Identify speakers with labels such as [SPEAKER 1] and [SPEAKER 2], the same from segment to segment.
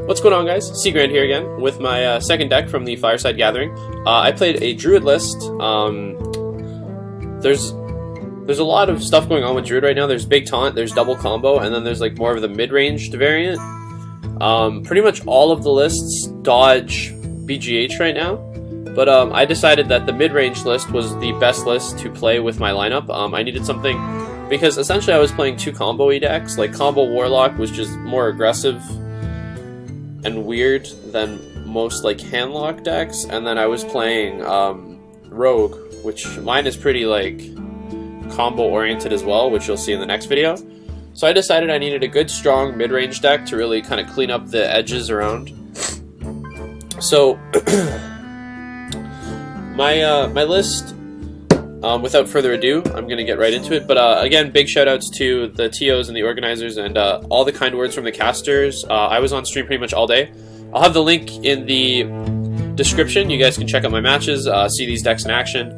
[SPEAKER 1] What's going on, guys? Seagrand here again with my second deck from the Fireside Gathering. I played a Druid list. There's a lot of stuff going on with Druid right now. There's big taunt, there's double combo, and then there's like more of the mid-ranged variant. Pretty much all of the lists dodge BGH right now, but I decided that the mid-range list was the best list to play with my lineup. I needed something because essentially I was playing two combo-y decks. Like Combo Warlock was just more aggressive and weird than most like handlock decks, and then I was playing Rogue, which mine is pretty like combo oriented as well, which you'll see in the next video. So I decided I needed a good strong mid-range deck to really kind of clean up the edges around. So my list, without further ado, I'm going to get right into it. But again, big shoutouts to the TOs and the organizers and all the kind words from the casters. I was on stream pretty much all day. I'll have the link in the description. You guys can check out my matches, see these decks in action.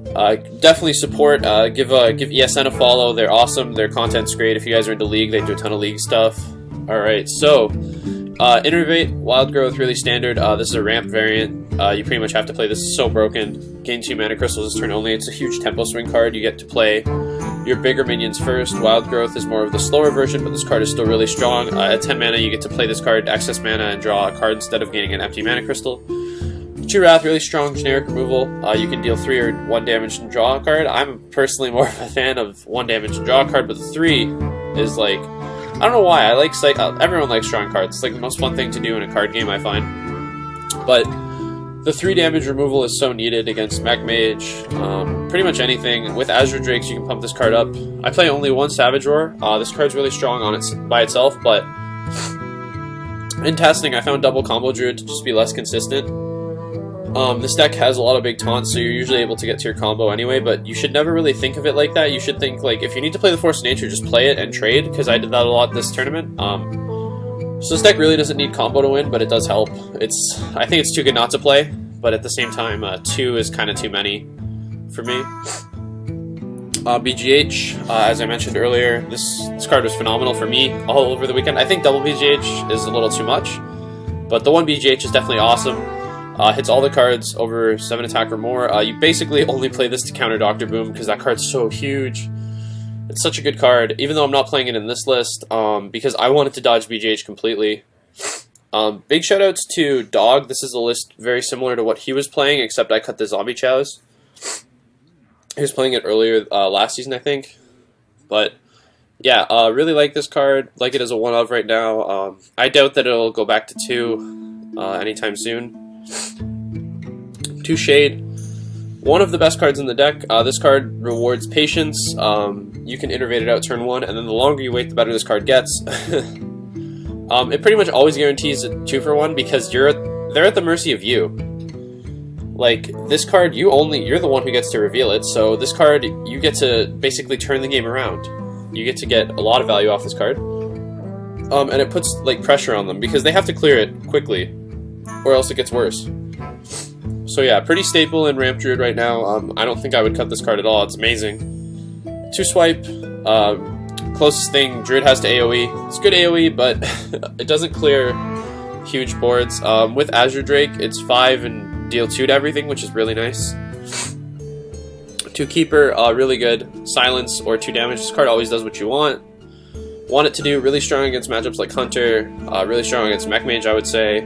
[SPEAKER 1] Definitely support, give ESN a follow. They're awesome. Their content's great. If you guys are into League, they do a ton of League stuff. Alright, so Innervate, Wild Growth, really standard. This is a ramp variant. You pretty much have to play this. Is so broken. Gain 2 mana crystals this turn only. It's a huge tempo swing card. You get to play your bigger minions first. Wild Growth is more of the slower version, but this card is still really strong. At 10 mana, you get to play this card, excess mana, and draw a card instead of gaining an empty mana crystal. 2 Wrath, really strong generic removal. You can deal 3 or 1 damage and draw a card. I'm personally more of a fan of 1 damage and draw a card, but the 3 is like, I don't know why. I like everyone likes drawing cards. It's like the most fun thing to do in a card game, I find. But the 3 damage removal is so needed against Mech Mage. Pretty much anything. With Azure Drakes, you can pump this card up. I play only 1 Savage Roar. This card's really strong on by itself, but in testing, I found double combo Druid to just be less consistent. This deck has a lot of big taunts, so you're usually able to get to your combo anyway, but you should never really think of it like that. You should think, like, if you need to play the Force of Nature, just play it and trade, because I did that a lot this tournament. So this deck really doesn't need combo to win, but it does help. I think it's too good not to play, but at the same time, 2 is kind of too many for me. BGH, as I mentioned earlier, this card was phenomenal for me all over the weekend. I think double BGH is a little too much, but the 1 BGH is definitely awesome. Hits all the cards over 7 attack or more. You basically only play this to counter Dr. Boom because that card's so huge. It's such a good card, even though I'm not playing it in this list, because I wanted to dodge BGH completely. Big shoutouts to Dog. This is a list very similar to what he was playing, except I cut the Zombie Chows. He was playing it earlier last season, I think. But yeah, really like this card. Like it as a 1-of right now. I doubt that it'll go back to 2 anytime soon. 2 Shade, one of the best cards in the deck. This card rewards patience. You can innervate it out turn 1, and then the longer you wait, the better this card gets. It pretty much always guarantees a 2-for-1 because they're at the mercy of you. Like this card, you're the one who gets to reveal it. So this card, you get to basically turn the game around. You get to get a lot of value off this card, and it puts like pressure on them because they have to clear it quickly, or else it gets worse. So yeah, pretty staple in Ramp Druid right now. I don't think I would cut this card at all. It's amazing. 2 Swipe, closest thing Druid has to AoE. It's good AoE, but it doesn't clear huge boards. With Azure Drake, it's 5 and deal 2 to everything, which is really nice. 2 Keeper, really good. Silence or 2 damage. This card always does what you want it to do. Really strong against matchups like Hunter. Really strong against Mech Mage, I would say.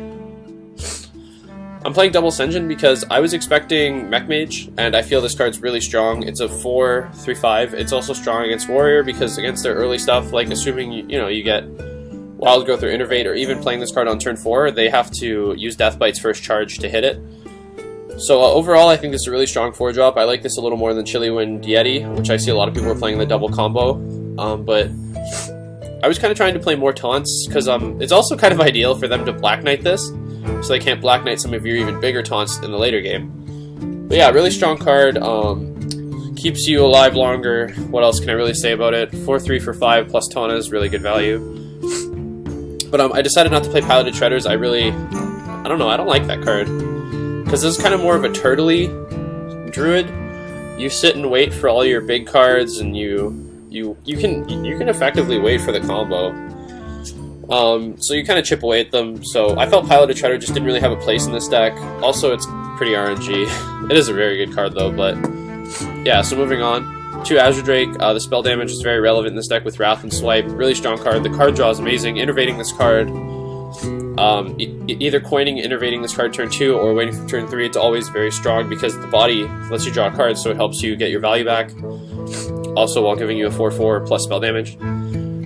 [SPEAKER 1] I'm playing Double Senjin because I was expecting Mech Mage, and I feel this card's really strong. It's a 4/3/5. It's also strong against Warrior because against their early stuff, like assuming you get Wild Growth or Innervate, or even playing this card on turn 4, they have to use Death Bite's first charge to hit it. So overall, I think this is a really strong 4-drop. I like this a little more than Chilly Wind Yeti, which I see a lot of people are playing the double combo. But I was kind of trying to play more taunts because it's also kind of ideal for them to Black Knight this, so they can't Black Knight some of your even bigger taunts in the later game. But yeah, really strong card. Keeps you alive longer. What else can I really say about it? 4/3/5 plus Taunt is really good value. But I decided not to play Piloted Treaders. I don't know, I don't like that card. Because this is kind of more of a turtley Druid. You sit and wait for all your big cards, and you can effectively wait for the combo. So you kind of chip away at them. So I felt Pilot of Treader just didn't really have a place in this deck. Also, it's pretty RNG. It is a very good card though, but yeah, so moving on to Azure Drake. The spell damage is very relevant in this deck with Wrath and Swipe. Really strong card. The card draw is amazing. Innervating this card, either coining, innervating this card turn 2, or waiting for turn 3, it's always very strong because the body lets you draw cards, so it helps you get your value back. Also, while giving you a 4/4 plus spell damage.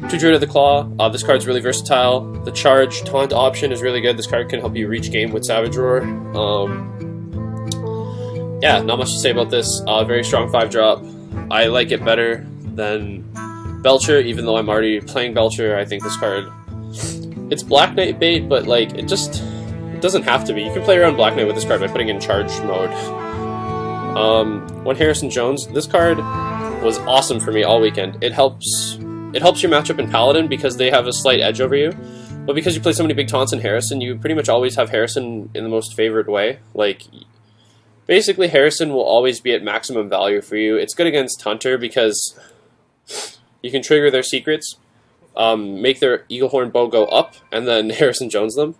[SPEAKER 1] To Druid of the Claw, this card's really versatile. The charge taunt option is really good. This card can help you reach game with Savage Roar. Yeah, not much to say about this. Very strong 5-drop. I like it better than Belcher, even though I'm already playing Belcher. I think this card, it's Black Knight bait, but like it doesn't have to be. You can play around Black Knight with this card by putting in charge mode. One Harrison Jones. This card was awesome for me all weekend. It helps your matchup in Paladin because they have a slight edge over you. But because you play so many big taunts in Harrison, you pretty much always have Harrison in the most favored way. Like, basically Harrison will always be at maximum value for you. It's good against Hunter because you can trigger their secrets, make their Eaglehorn bow go up, and then Harrison Jones them.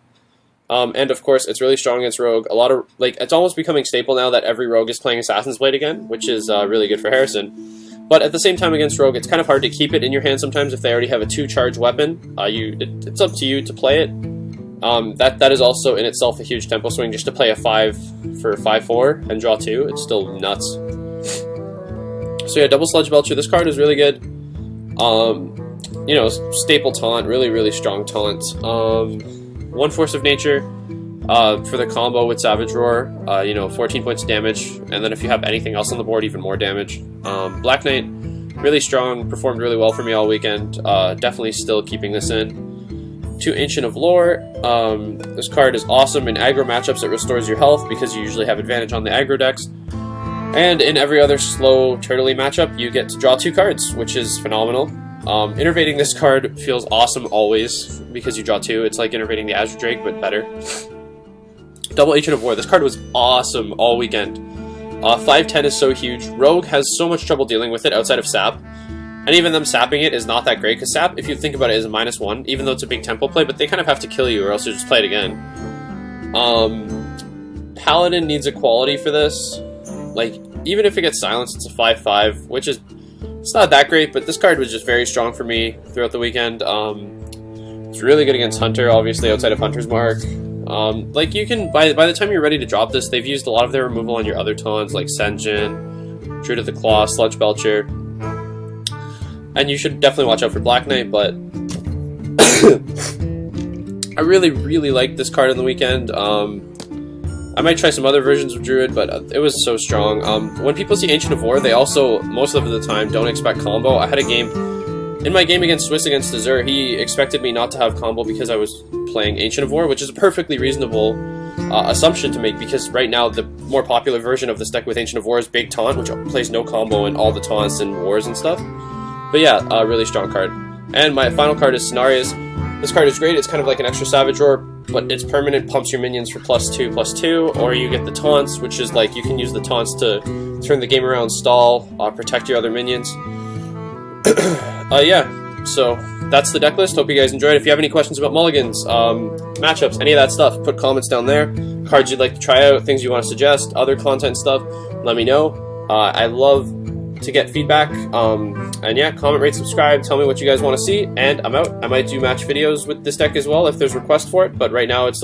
[SPEAKER 1] And of course, it's really strong against Rogue. It's almost becoming staple now that every Rogue is playing Assassin's Blade again, which is really good for Harrison. But at the same time, against Rogue, it's kind of hard to keep it in your hand sometimes if they already have a 2-charge weapon. It's up to you to play it. That is also in itself a huge tempo swing. Just to play a 5 for 5/4 and draw 2, it's still nuts. So yeah, double Sludge Belcher. This card is really good. You know, staple taunt, really strong taunt. 1 Force of Nature for the combo with Savage Roar. You know, 14 points of damage, and then if you have anything else on the board, even more damage. Black Knight, really strong, performed really well for me all weekend. Definitely still keeping this in. 2 Ancient of Lore. This card is awesome in aggro matchups. It restores your health because you usually have advantage on the aggro decks. And in every other slow turtley matchup, you get to draw 2 cards, which is phenomenal. Innervating this card feels awesome always because you draw 2. It's like innervating the Azure Drake, but better. Double Ancient of War. This card was awesome all weekend. 5/10 is so huge. Rogue has so much trouble dealing with it outside of Sap. And even them sapping it is not that great, because Sap, if you think about it, is a -1, even though it's a big tempo play, but they kind of have to kill you or else you just play it again. Paladin needs equality for this. Like, even if it gets silenced, it's a 5/5, which is, it's not that great, but this card was just very strong for me throughout the weekend. It's really good against Hunter, obviously, outside of Hunter's Mark. Like, you can, by the time you're ready to drop this, they've used a lot of their removal on your other taunts, like Senjin, Druid of the Claw, Sludge Belcher. And you should definitely watch out for Black Knight, but I really liked this card on the weekend. I might try some other versions of Druid, but it was so strong. When people see Ancient of War, they also, most of the time, don't expect combo. I had a game, in my game against Swiss against Azur, he expected me not to have combo because I was playing Ancient of War, which is a perfectly reasonable assumption to make, because right now the more popular version of this deck with Ancient of War is Big Taunt, which plays no combo in all the taunts and wars and stuff. But yeah, a really strong card. And my final card is Cenarius. This card is great. It's kind of like an extra Savage Roar, but it's permanent, pumps your minions for +2/+2, or you get the taunts, which is like you can use the taunts to turn the game around, stall, protect your other minions. Yeah, so that's the deck list. Hope you guys enjoyed. If you have any questions about mulligans, matchups, any of that stuff, put comments down there. Cards you'd like to try out, things you want to suggest, other content stuff, let me know. I love to get feedback, and yeah, comment, rate, subscribe, tell me what you guys want to see, and I'm out. I might do match videos with this deck as well if there's request for it, but right now it's